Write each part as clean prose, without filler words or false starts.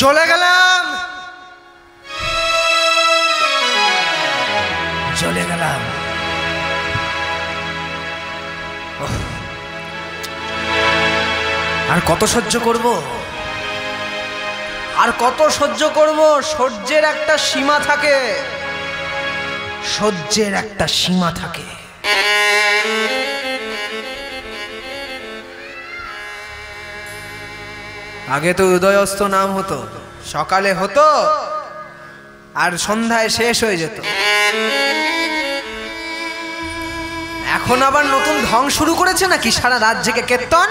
চলে গেলাম চলে গেলাম। আর কত সহ্য করব, আর কত সহ্য করব? সহ্যের একটা সীমা থাকে, সহ্যের একটা সীমা থাকে। আগে তো উদয়স্ত নাম হতো, সকালে হতো আর সন্ধ্যায় শেষ হয়ে যেত। এখন আবার নতুন ঢং শুরু করেছে নাকি, সারা রাত জেগে কীর্তন।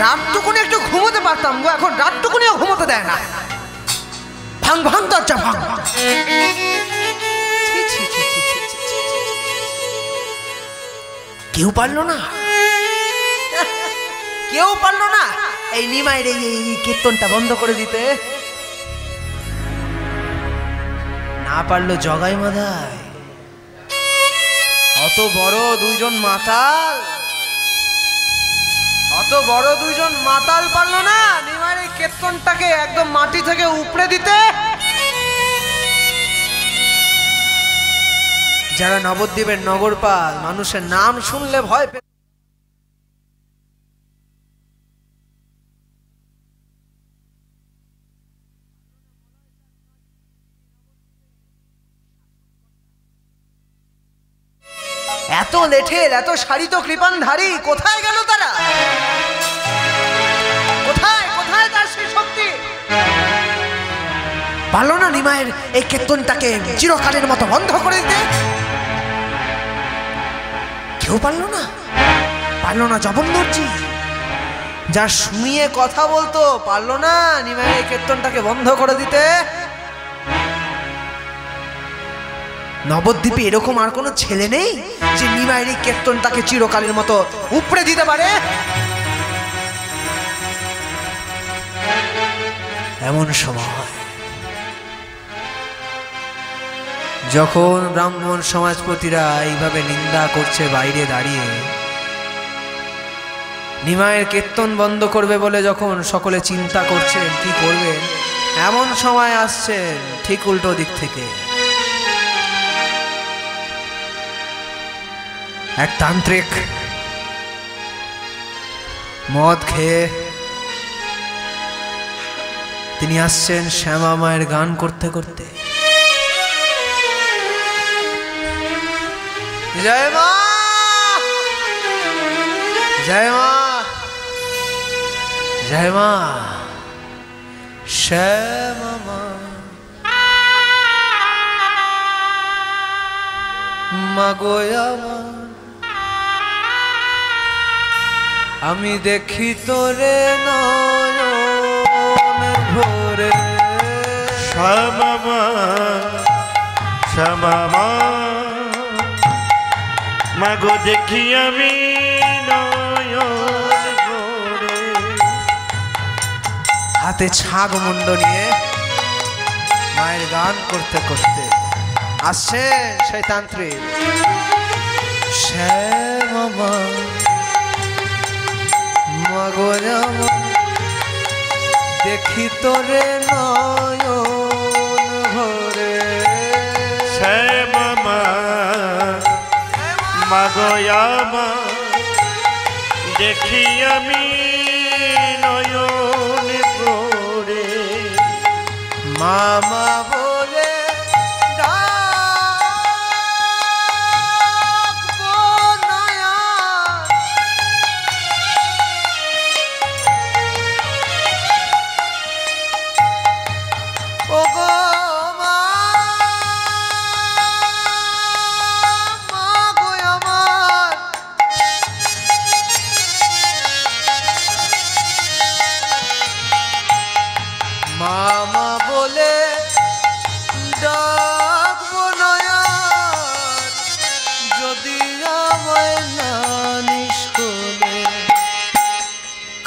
রাতটুকুনি একটু ঘুমোতে পারতাম গো, এখন রাতটুকুনিও ঘুমোতে দেয় না। ভাঙ ভাঙ দরজা ভাঙ। কেউ পারলো না, কেউ পারলো না এই নিমাইয়ের এই কীর্তনটা বন্ধ করে দিতে। না পারলো জগাই মাদাই। অত বড় দুইজন মাতাল, অত বড় দুইজন মাতাল পারলো না নিমাইয়ের এই কীর্তনটাকে একদম মাটি থেকে উপড়ে দিতে। যারা নবদ্বীপের নগরপাল, মানুষের নাম শুনলে ভয় পেত। এত লেঠেল, এত শাড়িত কৃপানধারী, কোথায় গেল তারা? কোথায় কোথায় তার সেই শক্তি? পারলো না নিমাইয়ের এই কীর্তনটাকে চিরকালের মতো বন্ধ করে দিতে। কেউ পারলো না, পারলো না জবন্দরজি, যা শুনিয়ে কথা বলতো, পারলো না নিমাইয়ের এই কীর্তনটাকে বন্ধ করে দিতে। নবদ্বীপে এরকম আর কোনো ছেলে নেই যে নিমাইয়ের এই কীর্তনটাকে চিরকালের মতো উপড়ে দিতে পারে। এমন সময় যখন ব্রাহ্মণ সমাজপতিরা এইভাবে নিন্দা করছে বাইরে দাঁড়িয়ে, নিমাইয়ের কীর্তন বন্ধ করবে বলে যখন সকলে চিন্তা করছেন কি করবেন, এমন সময় আসছেন ঠিক উল্টো দিক থেকে এক তান্ত্রিক, মদ খেয়ে তিনি আসছেন শ্যামা মায়ের গান করতে করতে। জয় মা, জয় মা, জয় মা, শ্যামা মা, মাগোয়া মা, আমি দেখি তোরে নয়ন ভরে। শ্যামা মা, শ্যামা মা, মাগো দেখি আমি নয়ন ভরে। হাতে ছাগ মুন্ড নিয়ে মায়ের গান করতে করতে আসছে সেই তান্ত্রিক। শ্যামা মা, মাগো জামা, দেখি তোরে নয়ন ভরে। শ্যামা মা, মাগো জামা, দেখি আমি নয়ন ভরে। মামা বলে ডাকবো নয়ন, ওগো মা, মাগো আমার, মামা বলে ডাকবো নয়ন, যদি আমায় না নিষ্কলে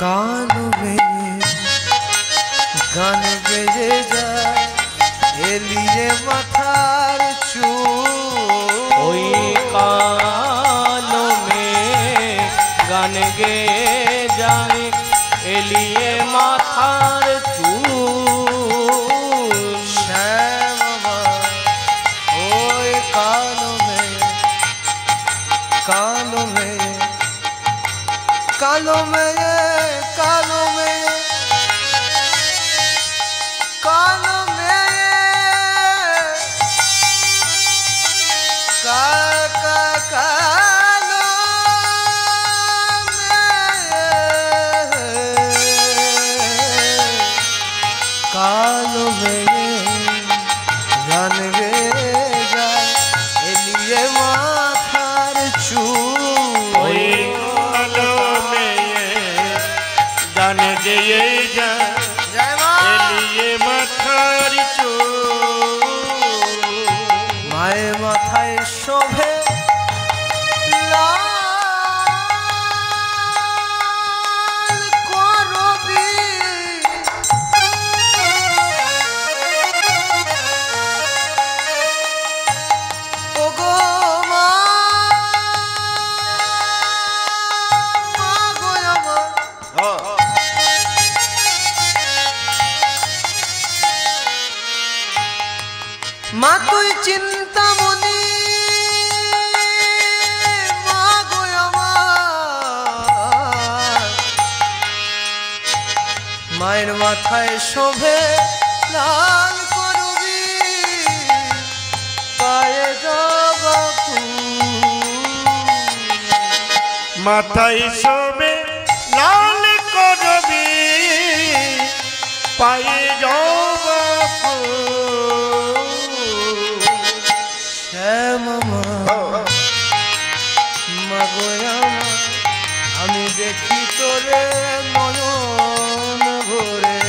কান বেজে গান বেজে যায়, এলিয়ে মাথার চুল। ওই কান মে গান গে যায়, এলিয়ে মাথার চুল শ্যাম আমার ওই কালো মেয়ে কালো মেয়ে কালো মেয়ে কালো মেয়ে কালো মেয়ে কালো মেয়ে কালো মেয়ে গান গে যায় এলিয়ে মাথার চুল ওই কালো মেয়ে গান গেয়ে যায় জয় মা এলিয়ে মাথার চুল মায়ের মাথায় শোভে লাল করবি ওগো মা মা গো আমার মা তুই চিন্তামণি মা গো আমার মায়ের মাথায় শোভে লাল করবি পায়ে জবা ফুল মাথায় শোবে লাল করবি পায়ে জবা ফুল শ্যাম আমার মা গো আমার আমি দেখি তোরে নয়ন ভরে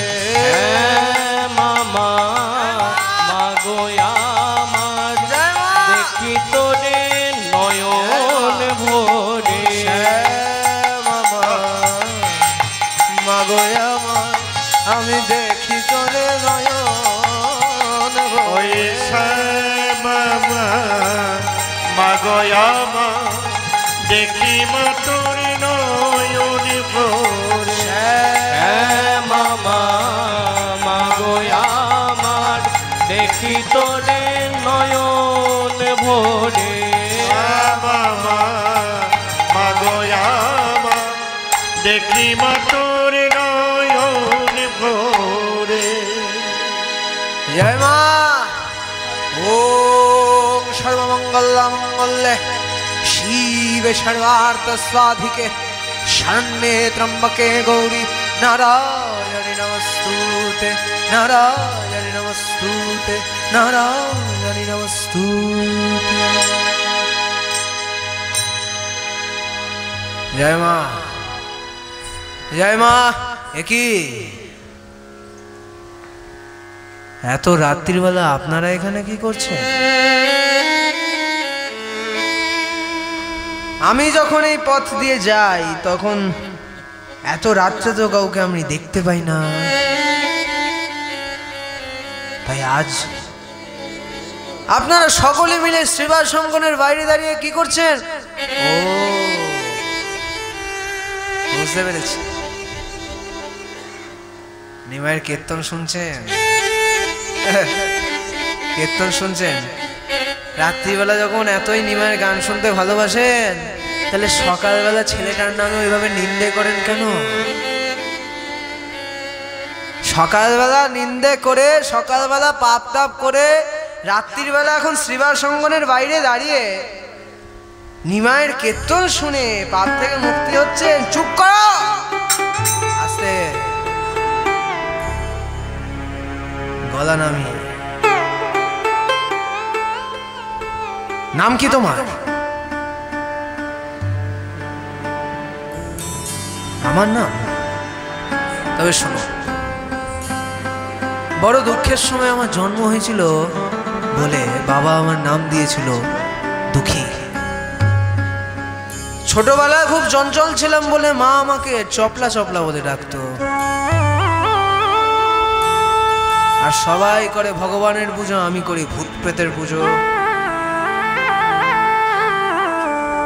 মামা মাগো আমার জয় মা দেখি তোরে নয়ন ভরে শ্যাম আমার মা গো আমার আমি দেখি তোরে নয়ন ওই ভরে শ্যামা মাগয়ামা দেখি মা তোর নয়ন ভরে মামা মাগো আমার দেখি তোরে নয়ন ভরে শ্যামা মাগয়ামা দেখি মা তোর নয়ন ভরে জয় মা ওম সর্বমঙ্গলমঙ্গলে শিবে সর্বার্থ সাধিকে শরণ্যে ত্র্যম্বকে গৌরী নারায়ণি নমস্তুতে নারায়ণি নমস্তুতে নারায়ণি নমস্তুতে জয় মা জয় মা একই এত রাত্রিবেলা আপনারা এখানে কি করছেন? আমি যখন এই পথ দিয়ে যাই তখন এত রাত্রে তো কাউকে আমি দেখতে পাই না, তাই আজ আপনারা সকলে মিলে শ্রীবাস অঙ্গনের বাইরে দাঁড়িয়ে কি করছেন? ও বুঝতে পেরেছি, নিমাইয়ের কীর্তন শুনছেন। কীর্তন শুনছেন, রাত্রিবেলা যখন এতই নিমাইয়ের গান শুনতে ভালোবাসেন তাহলে সকালবেলা ছেলেটার নামে ওইভাবে নিন্দে করেন কেন? সকালবেলা নিন্দে করে, সকালবেলা পাপ তাপ করে, রাত্রির বেলা এখন শ্রীবাস অঙ্গনের বাইরে দাঁড়িয়ে নিমাইয়ের কীর্তন শুনে পাপ থেকে মুক্তি হচ্ছে। চুপ করো, আস্তে গলা নামিয়ে। নাম কি তোমার? আমার নাম? তবে শোনো, বড় দুঃখের সময় আমার জন্ম হয়েছিল বলে বাবা আমার নাম দিয়েছিল দুঃখী। ছোটবেলায় খুব চঞ্চল ছিলাম বলে মা আমাকে চপলা চপলা বলে ডাকতো। আর সবাই করে ভগবানের পুজো, আমি করি ভূত প্রেতের পুজো।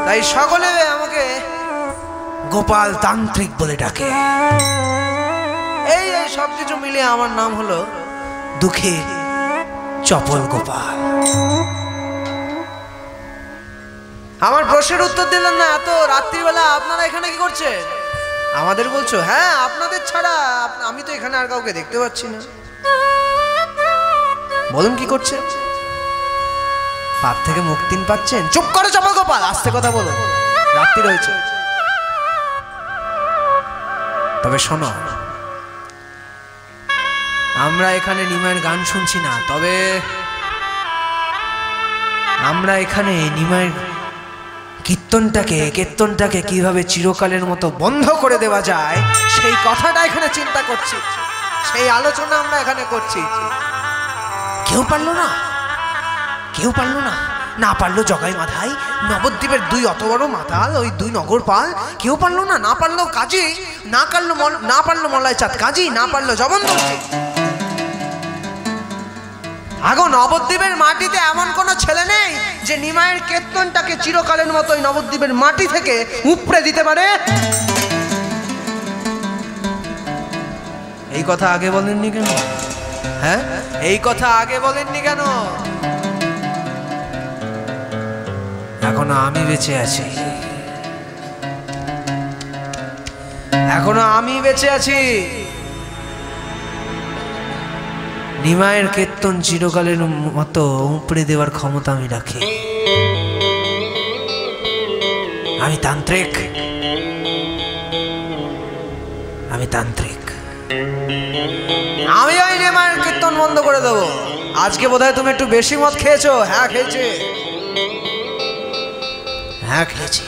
তাই সকলে আমাকে গোপাল তান্ত্রিক বলে ডাকে। এই সব কিছু মিলিয়ে আমার নাম হলো দুঃখের চপল গোপাল। আমার প্রশ্নের উত্তর দিলেন না, এত রাত্রিবেলা আপনারা এখানে কি করছেন? আমাদের বলছো? হ্যাঁ, আপনাদের ছাড়া আমি তো এখানে আর কাউকে দেখতে পাচ্ছি না। বলুন কি করছেন? পাপ থেকে মুক্তি পাচ্ছেন? চুপ করো চপল গোপাল, আস্তে কথা বলো, রাত্রি রয়েছে। তবে শোনো, আমরা এখানে নিমাইয়ের গান শুনছি না, তবে আমরা এখানে নিমাইয়ের কীর্তনটাকে কিভাবে চিরকালের মতো বন্ধ করে দেওয়া যায় সেই কথাটা এখানে চিন্তা করছি, সেই আলোচনা আমরা এখানে করছি। কেউ পারলো না, না পারলো জগাই মাথায়, নবদ্বীপের দুই অত বড় মাতাল, ওই দুই নগরপাল, কেউ পারলো না। না পারলো কাজী, না পারলো মলয় চাঁদ কাজী, না পারলো জবনদস্যি। আগো নবদ্বীপের মাটিতে এমন কোন ছেলে নেই যে নিমাইয়ের কীর্তনটাকে চিরকালের মতো ওই নবদ্বীপের মাটি থেকে উপড়ে দিতে পারে। এই কথা আগে বলেননি কেন? হ্যাঁ, এই কথা আগে বলেননি কেন? এখনো আমি বেঁচে আছি, এখনো আমি বেঁচে আছি। নিমাইয়ের কীর্তন চিরকালের মতো উপড়ে দেওয়ার ক্ষমতা আমি রাখি। আমি তান্ত্রিক, আমি ওই নিমাইয়ের কীর্তন বন্ধ করে দেবো। আজকে বোধহয় তুমি একটু বেশি মদ খেয়েছো। হ্যাঁ খেয়েছি, হ্যাঁ খেয়েছি।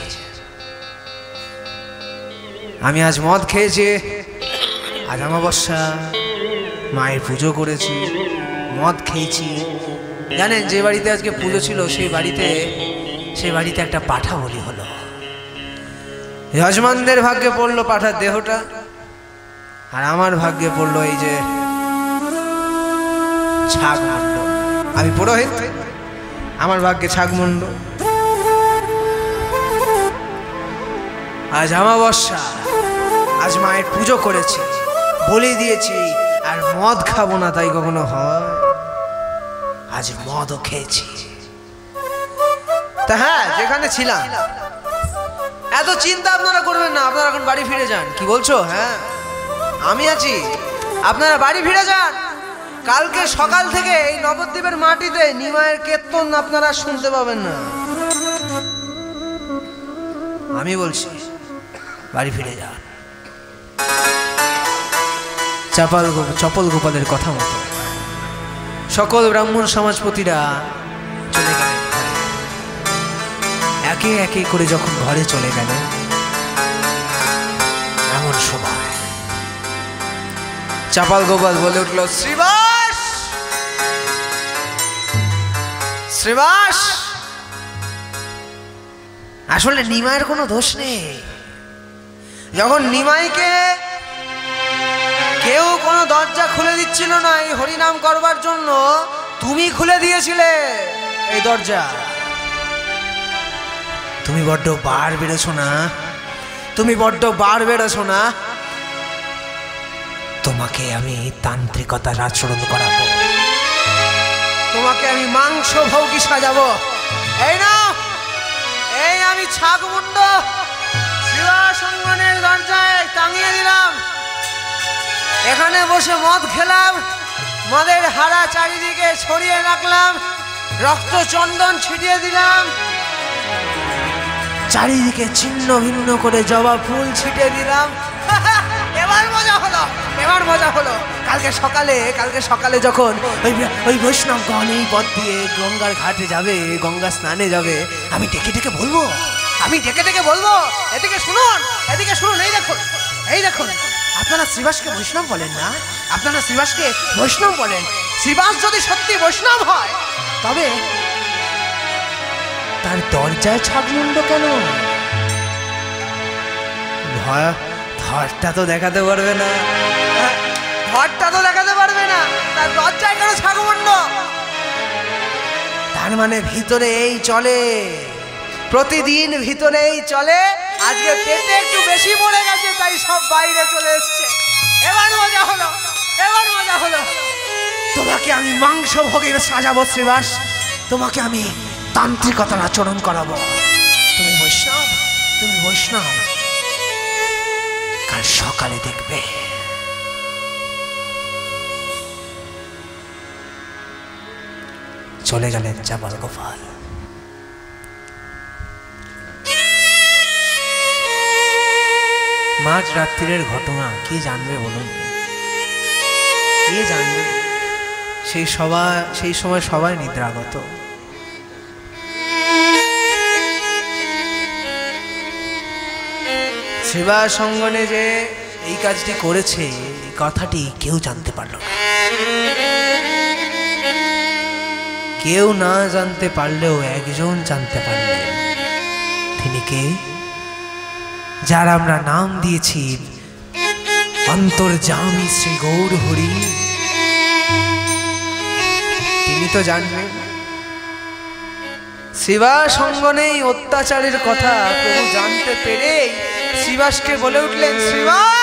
আমি আজ মদ খেয়েছি, আজ অমাবস্যা, মায়ের পুজো করেছি, মদ খেয়েছি। জানেন, যে বাড়িতে আজকে পুজো ছিল সেই বাড়িতে একটা পাঠা বলি হলো। যজমানদের ভাগ্যে পড়লো পাঠার দেহটা, আর আমার ভাগ্যে পড়লো এই যে ছাগমুণ্ড। আমি পুরোহিত, আমার ভাগ্যে ছাগমুণ্ড। আজ অমাবস্যা, আজ মায়ের পুজো করেছি, বলি দিয়েছি, আর মদ খাবো না তাই কখনো হয়? আজ মদও খেয়েছি। তা হ্যাঁ, যেখানে ছিলাম এত চিন্তা আপনারা করবেন না, আপনারা এখন বাড়ি ফিরে যান। কি বলছো? হ্যাঁ আমি আছি, আপনারা বাড়ি ফিরে যান। কালকে সকাল থেকে এই নবদ্বীপের মাটিতে নিমাইয়ের কীর্তন আপনারা শুনতে পাবেন না। আমি বলছি বাড়ি ফিরে যান। চপল গোপালের কথা মতো সকল ব্রাহ্মণ সমাজপতিরা চলে গেলেন। একে একে করে যখন ঘরে চলে গেল, এমন সময় চপল গোপাল বলে উঠল, শ্রীবাস, শ্রীবাস। আসলে নিমাইয়ের কোনো দোষ নেই। যখন নিমাইকে কেউ কোনো দরজা খুলে দিচ্ছিল না এই হরিনাম করবার জন্য, তুমি খুলে দিয়েছিলে এই দরজা। তুমি বড্ড বার বেড়েছো না, তুমি বড্ড বার বেড়েছো না। তোমাকে আমি তান্ত্রিকতার আচরণ করাবো, তোমাকে আমি মাংস ভৌকি সাজাবো। এই না, এই আমি ছাগমুণ্ড শিবাসঙ্গনের দরজায় টাঙিয়ে দিলাম। এখানে বসে মদ খেলাম, মদের হাড়া চারিদিকে ছড়িয়ে রাখলাম, রক্ত চন্দন ছিটিয়ে দিলাম, চারিদিকে ছিন্ন ভিন্ন করে জবা ফুল ছিটিয়ে দিলাম। এবার মজা হলো, এবার মজা হলো। কালকে সকালে যখন ওই বৈষ্ণবগণ এই পথ দিয়ে গঙ্গার ঘাটে যাবে, গঙ্গা স্নানে যাবে, আমি ডেকে ডেকে বলবো, এদিকে শুনুন, এদিকে শুনুন। এই দেখুন, আপনারা শ্রীবাসকে বৈষ্ণব বলেন না, আপনারা শ্রীবাসকে বৈষ্ণব বলেন। শ্রীবাস যদি সত্যি বৈষ্ণব হয়, তবে তার দরজায় ছাগমুণ্ড কেন? ধরটা তো দেখাতে পারবে না, ধরটা তো দেখাতে পারবে না, তার দরজায় কেন ছাগমুণ্ড? তার মানে ভিতরে এই চলে, প্রতিদিন ভিতরে এই চলে, আজকে পেটে একটু বেশি পড়ে গেছে, তাই সব বাইরে চলে এসছে। এবার মজা হলো, এবার মজা হলো। তোমাকে আমি মাংস ভোগে সাজাবো শ্রীবাস, তোমাকে আমি তান্ত্রিকতার আচরণ করাবো। তুমি বৈষ্ণব, তুমি বৈষ্ণব, কাল সকালে দেখবে। চলে গেলেন চাপাল গোপাল। মাঝ রাত্রির ঘটনা কে জানবে বলুন, কে জানবে? সেই সময় সবাই নিদ্রাগত। শ্রীবাস সঙ্গনে যে এই কাজটি করেছে, এই কথাটি কেউ জানতে পারল না। কেউ না জানতে পারলেও একজন জানতে পারলেন। তিনি কে? যার আমরা নাম দিয়েছি অন্তর্যামী শ্রী গৌর হরি। তিনি তো জানবেন। শ্রীবাস অঙ্গনে অত্যাচারের কথা প্রভু জানতে পেরে শ্রীবাসকে বলে উঠলেন, শ্রীবাস